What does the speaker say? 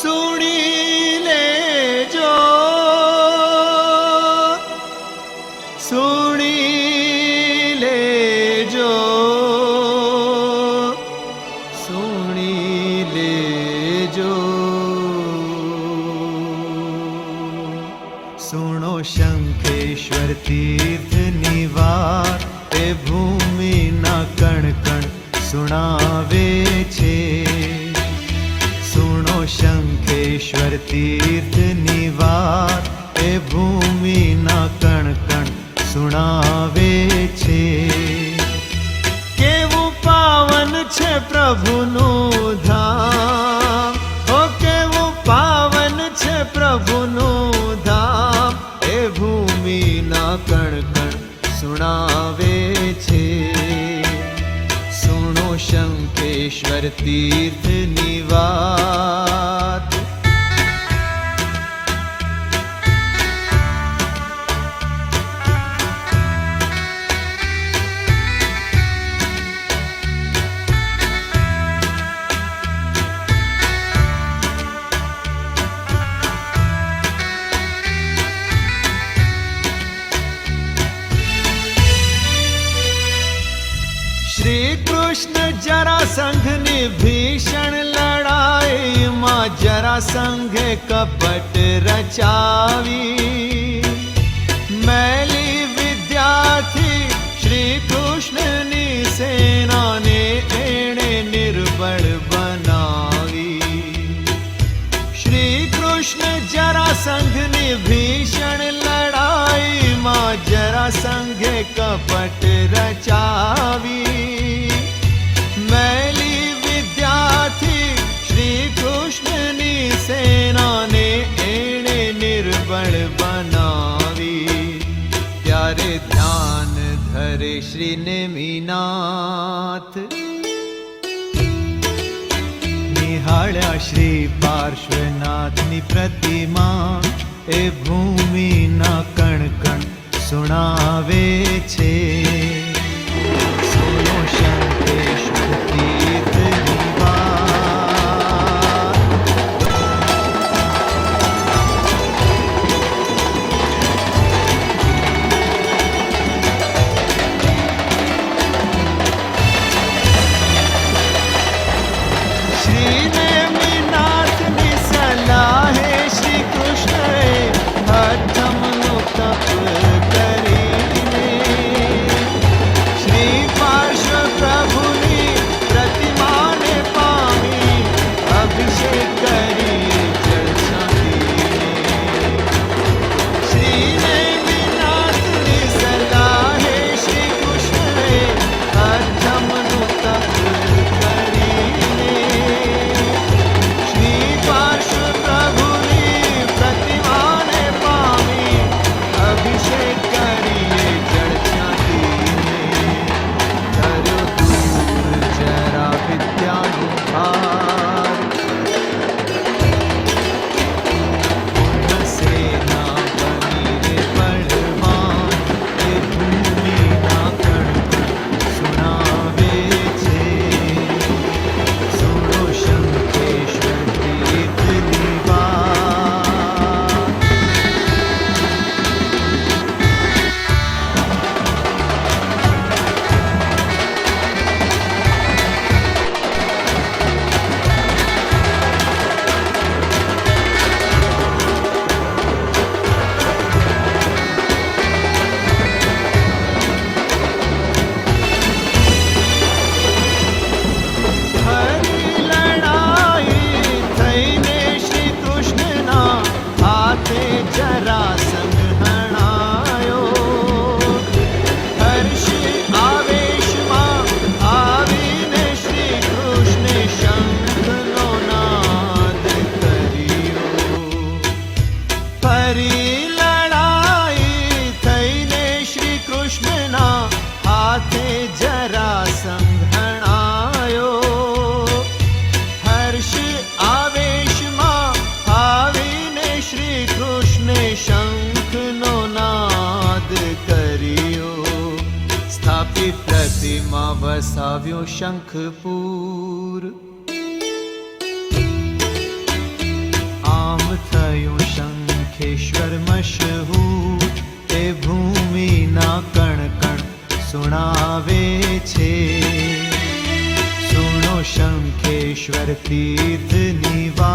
સુણી લેજો, સુણી લેજો, સુણી લેજો. સુણો શંખેશ્વર તીર્થની વાત, એ ભૂમિના કણ કણ સુણાવે છે. સુણો શંખેશ્વર તીર્થની વાત, એ ભૂમિના કણ કણ સુણાવે છે. કેવું પાવન છે પ્રભુનું ધામ, ઓ કેવું પાવન છે પ્રભુનું ધામ, એ ભૂમિના કણ કણ સુણાવે છે. સુણો શંખેશ્વર તીર્થની વાત. શ્રી કૃષ્ણ જરાસંઘની ભીષણ લડાઈમાં જરાસંઘે કપટ રચાવી. મેલી વિદ્યાથી શ્રી કૃષ્ણની સેનાને એણે નિર્બળ બનાવી. શ્રી કૃષ્ણ જરાસંઘની ભીષણ લડાઈમાં જરાસંઘે કપટ રચાવી. મેલી વિદ્યાથી શ્રી કૃષ્ણની સેનાને એણે નિર્બળ બનાવી. ત્યારે ધ્યાન ધરે શ્રી નેમિનાથ, નિહાળ્યા શ્રી પાર્શ્વનાથની પ્રતિમા, એ ભૂમિના કણ કણ સુણાવે છે. સુનો શંખેશ્વર તીર્થની વાત. શ્રી નેમિનાથની સલાહે શ્રી કૃષ્ણએ અધમનું તપ કરીને શ્રી પાર્શ્વ પ્રભુની પ્રતિમાને પામી અભિષેક કરી જળ છાંટીને. શ્રી નેમિનાથની સલાહે શ્રી કૃષ્ણએ અધમનું તપ કરીને શ્રી પાર્શ્વ પ્રભુની પ્રતિમાને પામી અભિષેક કરીએ જળ છાંટીને. કર્યો દૂર જરા વિદ્યાનો ભાર, પૂર્ણ સેના બનીને બળવાન, એ ભૂમિના કણ કણ સુણાવે છે. સુણો શંખેશ્વર તીર્થની વાત. હરી લડાઈ થઈને શ્રી કૃષ્ણના હાથે જરાસંઘ હણાયો. હર્ષ આવેશમાં આવીને શ્રી કૃષ્ણે શંખનો નાદ કર્યો. ફરી લડાઈ થઈને શ્રી કૃષ્ણના હાથે જરાસંઘ હણાયો. હર્ષ આવેશમાં આવીને શ્રી કૃષ્ણે શંખનો નાદ કર્યો. સ્થાપિત પ્રતિમા વસાવ્યો શંખપુર. શંખેશ્વર મશહૂર તે ભૂમિના કણ કણ સુણાવે છે. સુણો શંખેશ્વર તીર્થ નિવાસ